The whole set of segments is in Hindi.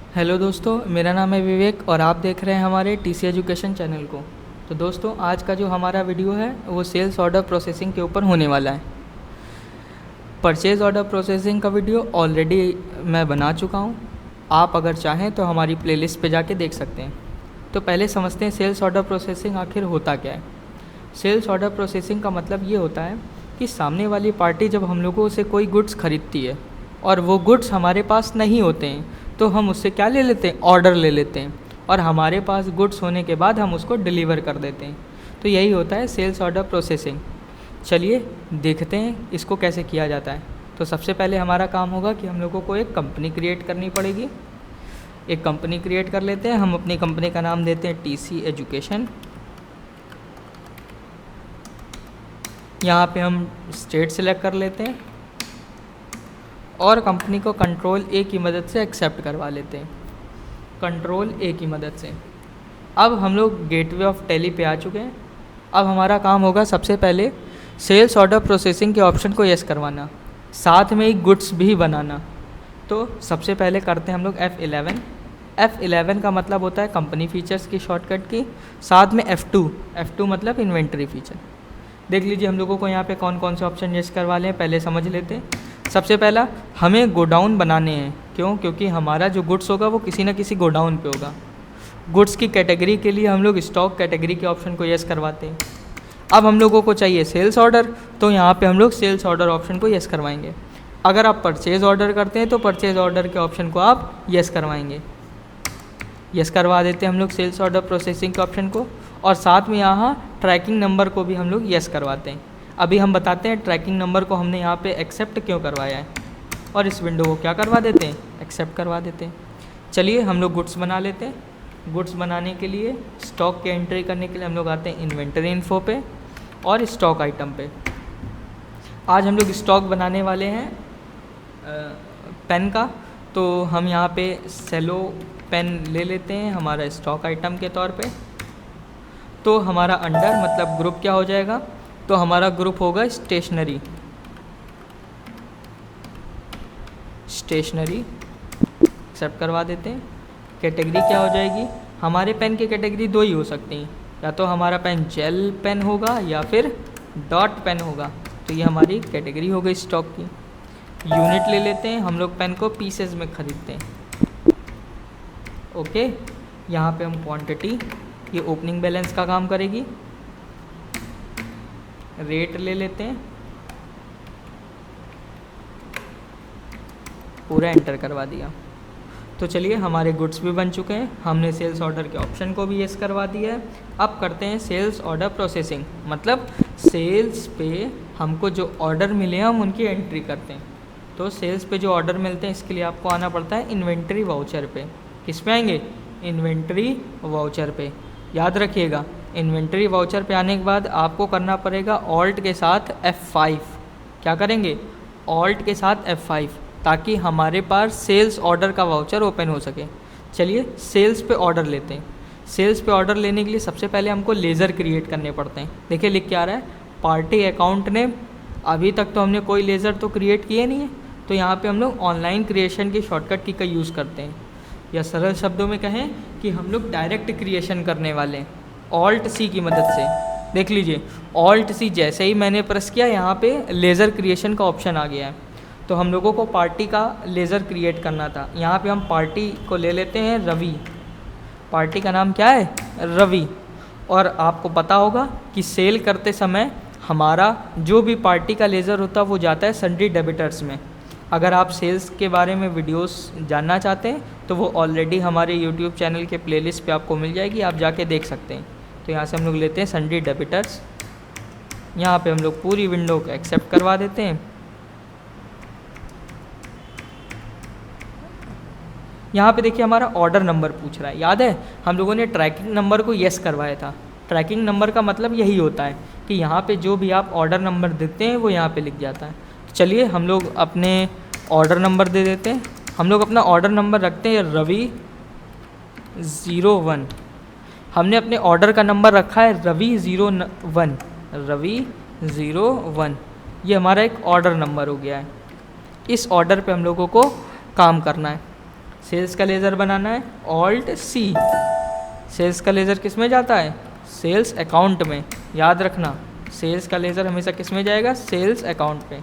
हेलो दोस्तों, मेरा नाम है विवेक और आप देख रहे हैं हमारे टीसी एजुकेशन चैनल को। तो दोस्तों, आज का जो हमारा वीडियो है वो सेल्स ऑर्डर प्रोसेसिंग के ऊपर होने वाला है। परचेज़ ऑर्डर प्रोसेसिंग का वीडियो ऑलरेडी मैं बना चुका हूँ। आप अगर चाहें तो हमारी प्लेलिस्ट पे जाके देख सकते हैं। तो पहले समझते हैं सेल्स ऑर्डर प्रोसेसिंग आखिर होता क्या है। सेल्स ऑर्डर प्रोसेसिंग का मतलब ये होता है कि सामने वाली पार्टी जब हम लोगों से कोई गुड्स खरीदती है और वो गुड्स हमारे पास नहीं होते हैं तो हम उससे क्या ले लेते हैं, ऑर्डर ले लेते हैं, और हमारे पास गुड्स होने के बाद हम उसको डिलीवर कर देते हैं। तो यही होता है सेल्स ऑर्डर प्रोसेसिंग। चलिए देखते हैं इसको कैसे किया जाता है। तो सबसे पहले हमारा काम होगा कि हम लोगों को एक कंपनी क्रिएट करनी पड़ेगी। एक कंपनी क्रिएट कर लेते हैं। हम अपनी कंपनी का नाम देते हैं टीसी एजुकेशन। यहाँ पे हम स्टेट सेलेक्ट कर लेते हैं और कंपनी को कंट्रोल ए की मदद से एक्सेप्ट करवा लेते हैं। कंट्रोल ए की मदद से अब हम लोग गेटवे ऑफ टैली पे आ चुके हैं। अब हमारा काम होगा सबसे पहले सेल्स ऑर्डर प्रोसेसिंग के ऑप्शन को यस करवाना, साथ में ही गुड्स भी बनाना। तो सबसे पहले करते हैं हम लोग F11। F11 का मतलब होता है कंपनी फीचर्स की शॉर्टकट की, साथ में F2 मतलब इन्वेंट्री फीचर। देख लीजिए हम लोगों को यहाँ पे कौन कौन से ऑप्शन यस करवा लें, पहले समझ लेते हैं। सबसे पहला हमें गोडाउन बनाने हैं। क्यों? क्योंकि हमारा जो गुड्स होगा वो किसी ना किसी गोडाउन पे होगा। गुड्स की कैटेगरी के लिए हम लोग स्टॉक कैटेगरी के ऑप्शन को यस करवाते हैं। अब हम लोगों को चाहिए सेल्स ऑर्डर, तो यहाँ पे हम लोग सेल्स ऑर्डर ऑप्शन को यस करवाएंगे। अगर आप परचेज़ ऑर्डर करते हैं तो परचेज़ ऑर्डर के ऑप्शन को आप यस करवाएंगे। यस करवा देते हैं हम लोग सेल्स ऑर्डर प्रोसेसिंग के ऑप्शन को, और साथ में यहाँ ट्रैकिंग नंबर को भी हम लोग यस करवाते हैं। अभी हम बताते हैं ट्रैकिंग नंबर को हमने यहाँ पे एक्सेप्ट क्यों करवाया है, और इस विंडो को क्या करवा देते हैं, एक्सेप्ट करवा देते हैं। चलिए हम लोग गुड्स बना लेते हैं। गुड्स बनाने के लिए स्टॉक के एंट्री करने के लिए हम लोग आते हैं इन्वेंटरी इन्फो पे और स्टॉक आइटम पे। आज हम लोग स्टॉक बनाने वाले हैं पेन का, तो हम यहाँ पे सेलो पेन ले लेते हैं हमारा स्टॉक आइटम के तौर पे। तो हमारा अंडर मतलब ग्रुप क्या हो जाएगा, तो हमारा ग्रुप होगा स्टेशनरी। एक्सेप्ट करवा देते हैं। कैटेगरी क्या हो जाएगी, हमारे पेन की कैटेगरी दो ही हो सकती हैं, या तो हमारा पेन जेल पेन होगा या फिर डॉट पेन होगा। तो ये हमारी कैटेगरी हो गई स्टॉक की। यूनिट ले लेते हैं, हम लोग पेन को पीसेस में ख़रीदते हैं। ओके, यहाँ पे हम क्वांटिटी, ये ओपनिंग बैलेंस का काम करेगी। रेट ले लेते हैं, पूरा एंटर करवा दिया। तो चलिए हमारे गुड्स भी बन चुके हैं। हमने सेल्स ऑर्डर के ऑप्शन को भी यस करवा दिया है। अब करते हैं सेल्स ऑर्डर प्रोसेसिंग, मतलब सेल्स पे हमको जो ऑर्डर मिले हैं हम उनकी एंट्री करते हैं। तो सेल्स पे जो ऑर्डर मिलते हैं इसके लिए आपको आना पड़ता है इन्वेंट्री वाउचर पे। किस पे आएंगे, इन्वेंट्री वाउचर पे। याद रखिएगा, इन्वेंट्री वाउचर पे आने के बाद आपको करना पड़ेगा ऑल्ट के साथ F5। क्या करेंगे, ऑल्ट के साथ F5, ताकि हमारे पास सेल्स ऑर्डर का वाउचर ओपन हो सके। चलिए सेल्स पे ऑर्डर लेते हैं। सेल्स पे ऑर्डर लेने के लिए सबसे पहले हमको लेज़र क्रिएट करने पड़ते हैं। देखिए लिख के आ रहा है पार्टी अकाउंट नेम। अभी तक तो हमने कोई लेज़र तो क्रिएट किए नहीं है, तो यहाँ पे हम लोग ऑनलाइन क्रिएशन की शॉर्टकट की का यूज़ करते हैं, या सरल शब्दों में कहें कि हम लोग डायरेक्ट क्रिएशन करने वाले हैं ऑल्ट सी की मदद से। देख लीजिए ऑल्ट सी जैसे ही मैंने प्रेस किया यहाँ पे लेज़र क्रिएशन का ऑप्शन आ गया है। तो हम लोगों को पार्टी का लेज़र क्रिएट करना था। यहाँ पे हम पार्टी को ले लेते हैं रवि। पार्टी का नाम क्या है, रवि। और आपको पता होगा कि सेल करते समय हमारा जो भी पार्टी का लेज़र होता है वो जाता है सन्ड्री डेबिटर्स में। अगर आप सेल्स के बारे में वीडियोस जानना चाहते हैं तो वो ऑलरेडी हमारे यूट्यूब चैनल के प्लेलिस्ट पे आपको मिल जाएगी, आप जाके देख सकते हैं। तो यहाँ से हम लोग लेते हैं सन्ड्री डेबिटर्स। यहाँ पे हम लोग पूरी विंडो को एक्सेप्ट करवा देते हैं। यहाँ पे देखिए हमारा ऑर्डर नंबर पूछ रहा है। याद है हम लोगों ने ट्रैकिंग नंबर को यस करवाया था। ट्रैकिंग नंबर का मतलब यही होता है कि यहाँ पे जो भी आप ऑर्डर नंबर देते हैं वो यहाँ पे लिख जाता है। चलिए हम लोग अपने ऑर्डर नंबर दे देते हैं। हम लोग अपना ऑर्डर नंबर रखते हैं रवि 01। हमने अपने ऑर्डर का नंबर रखा है रवि 01, रवि 01। ये हमारा एक ऑर्डर नंबर हो गया है। इस ऑर्डर पे हम लोगों को काम करना है। सेल्स का लेज़र बनाना है, ऑल्ट सी। सेल्स का लेज़र किस में जाता है? सेल्स अकाउंट में। याद रखना, सेल्स का लेज़र हमेशा किस में जाएगा? सेल्स अकाउंट पे।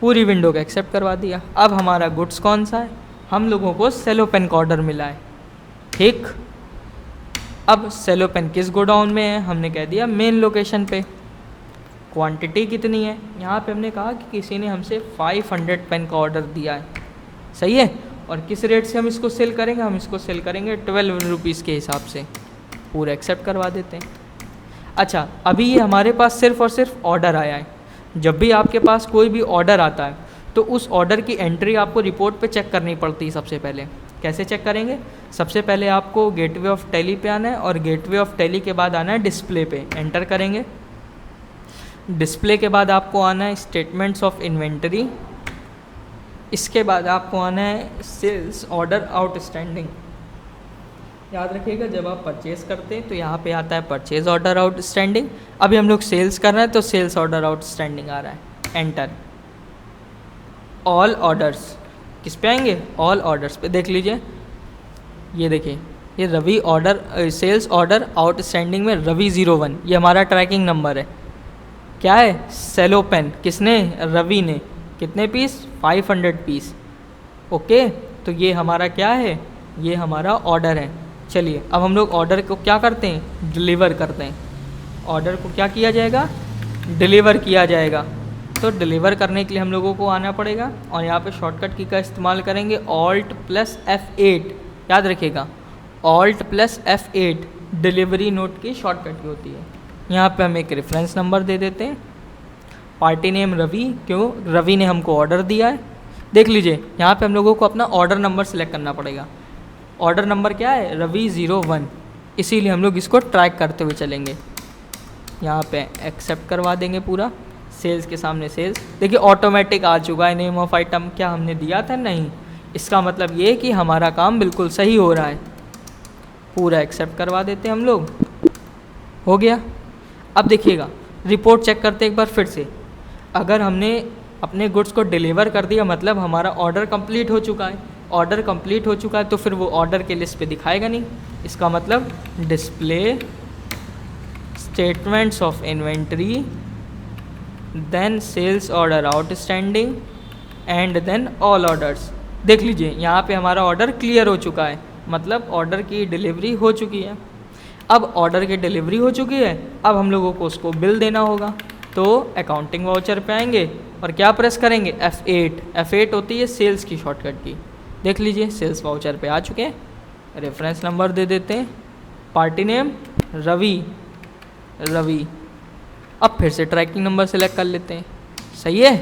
पूरी विंडो को एक्सेप्ट करवा दिया। अब हमारा गुड्स कौन सा है? हम लोगों को सेलो पेन का ऑर्डर मिला है, ठीक। अब सेलो पेन किस गोडाउन में है? हमने कह दिया मेन लोकेशन पे। क्वांटिटी कितनी है? यहाँ पे हमने कहा कि किसी ने हमसे 500 पेन का ऑर्डर दिया है, सही है। और किस रेट से हम इसको सेल करेंगे? हम इसको सेल करेंगे 12 रुपीज़ के हिसाब से। पूरा एक्सेप्ट करवा देते हैं। अच्छा, अभी ये हमारे पास सिर्फ और सिर्फ ऑर्डर आया है। जब भी आपके पास कोई भी ऑर्डर आता है तो उस ऑर्डर की एंट्री आपको रिपोर्ट पे चेक करनी पड़ती है। सबसे पहले कैसे चेक करेंगे? सबसे पहले आपको गेटवे ऑफ टैली पे आना है और गेटवे ऑफ टैली के बाद आना है डिस्प्ले पे, एंटर करेंगे। डिस्प्ले के बाद आपको आना है स्टेटमेंट्स ऑफ इन्वेंटरी। इसके बाद आपको आना है सेल्स ऑर्डर आउटस्टैंडिंग। याद रखिएगा, जब आप परचेज़ करते हैं तो यहाँ पे आता है परचेज़ ऑर्डर आउटस्टैंडिंग। अभी हम लोग सेल्स कर रहे हैं तो सेल्स ऑर्डर आउटस्टैंडिंग आ रहा है, एंटर। ऑल ऑर्डर्स किस पे आएंगे? ऑल ऑर्डर्स पे। देख लीजिए, ये देखिए, ये Ravi order, sales order outstanding में रवि 01, ये हमारा ट्रैकिंग नंबर है। क्या है? Cello pen. किसने? रवि ने। कितने पीस? 500 पीस। ओके, तो ये हमारा क्या है? ये हमारा ऑर्डर है। चलिए, अब हम लोग ऑर्डर को क्या करते हैं? डिलीवर करते हैं। ऑर्डर को क्या किया जाएगा? डिलीवर किया जाएगा। तो डिलीवर करने के लिए हम लोगों को आना पड़ेगा और यहाँ पे शॉर्टकट की का इस्तेमाल करेंगे, ऑल्ट प्लस F8। याद रखिएगा, alt plus F8 delivery note की शॉर्टकट की होती है। यहाँ पे हम एक रेफरेंस नंबर दे देते हैं, पार्टी नेम रवि। क्यों? रवि ने हमको ऑर्डर दिया है। देख लीजिए, यहाँ पे हम लोगों को अपना ऑर्डर नंबर सेलेक्ट करना पड़ेगा। ऑर्डर नंबर क्या है? रवि 01, इसीलिए हम लोग इसको ट्रैक करते हुए चलेंगे। यहाँ पे एक्सेप्ट करवा देंगे पूरा। सेल्स के सामने सेल्स, देखिए ऑटोमेटिक आ चुका है। नेम ऑफ आइटम क्या हमने दिया था? नहीं। इसका मतलब ये कि हमारा काम बिल्कुल सही हो रहा है। पूरा एक्सेप्ट करवा देते हैं हम लोग, हो गया। अब देखिएगा, रिपोर्ट चेक करते एक बार फिर से। अगर हमने अपने गुड्स को डिलीवर कर दिया मतलब हमारा ऑर्डर कंप्लीट हो चुका है। ऑर्डर कंप्लीट हो चुका है तो फिर वो ऑर्डर के लिस्ट पे दिखाएगा नहीं। इसका मतलब display statements of inventory, then sales order outstanding and then all orders. देख लीजिए, यहाँ पे हमारा ऑर्डर क्लियर हो चुका है, मतलब ऑर्डर की डिलीवरी हो चुकी है। अब ऑर्डर की डिलीवरी हो चुकी है, अब हम लोगों को उसको बिल देना होगा। तो अकाउंटिंग वाउचर पे आएंगे और क्या प्रेस करेंगे? F8। F8 होती है सेल्स की शॉर्टकट की। देख लीजिए, सेल्स वाउचर पे आ चुके हैं। रेफरेंस नंबर दे देते हैं, पार्टी नेम रवि। अब फिर से ट्रैकिंग नंबर सेलेक्ट कर लेते हैं, सही है।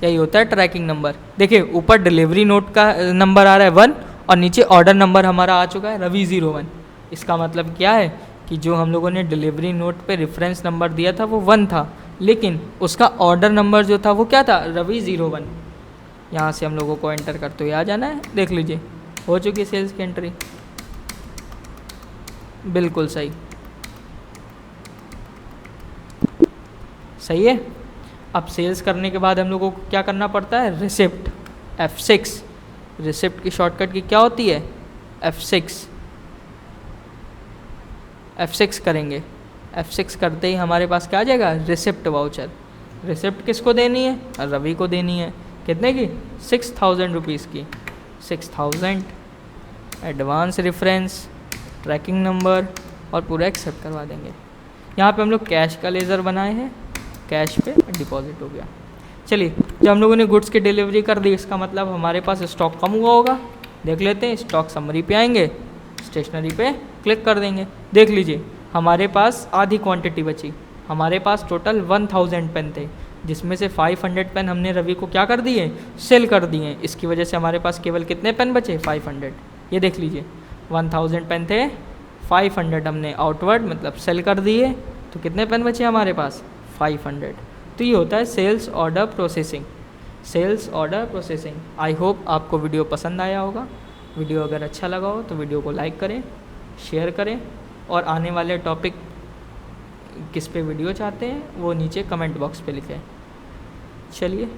यही होता है ट्रैकिंग नंबर। देखिए, ऊपर डिलीवरी नोट का नंबर आ रहा है 1 और नीचे ऑर्डर नंबर हमारा आ चुका है रवि 01। इसका मतलब क्या है कि जो हम लोगों ने डिलीवरी नोट पे रेफरेंस नंबर दिया था वो 1 था, लेकिन उसका ऑर्डर नंबर जो था वो क्या था? रवि 01। यहाँ से हम लोगों को एंटर करते हुए आ जाना है। देख लीजिए, हो चुकी सेल्स की एंट्री, बिल्कुल सही, सही है। अब सेल्स करने के बाद हम लोगों को क्या करना पड़ता है? Receipt, F6। रिसिप्ट की शॉर्टकट की क्या होती है? F6। F6 करेंगे। F6 करते ही हमारे पास क्या आ जाएगा? Receipt voucher. रिसिप्ट किसको देनी है? रवि को देनी है। कितने की? 6000 रुपीज़ की। 6000, एडवांस रेफरेंस, ट्रैकिंग नंबर और पूरा एक्सेप्ट करवा देंगे। यहाँ पे हम लोग कैश का लेज़र बनाए हैं, कैश पे डिपॉजिट हो गया। चलिए, जब हम लोगों ने गुड्स की डिलीवरी कर दी, इसका मतलब हमारे पास स्टॉक कम हुआ होगा। देख लेते हैं, स्टॉक समरी पे आएंगे, स्टेशनरी पे क्लिक कर देंगे। देख लीजिए, हमारे पास आधी क्वांटिटी बची। हमारे पास टोटल 1000 पेन थे, जिसमें से 500 पेन हमने रवि को क्या कर दिए? सेल कर दिए। इसकी वजह से हमारे पास केवल कितने पेन बचे? 500। ये देख लीजिए, 1000 पेन थे, 500 हमने आउटवर्ड मतलब सेल कर दिए, तो कितने पेन बचे हमारे पास? 500। तो ये होता है sales order processing. Sales order processing. I hope आपको वीडियो पसंद आया होगा। वीडियो अगर अच्छा लगा हो तो वीडियो को लाइक करें, शेयर करें और आने वाले टॉपिक किस पे वीडियो चाहते हैं वो नीचे कमेंट बॉक्स पे लिखें। चलिए।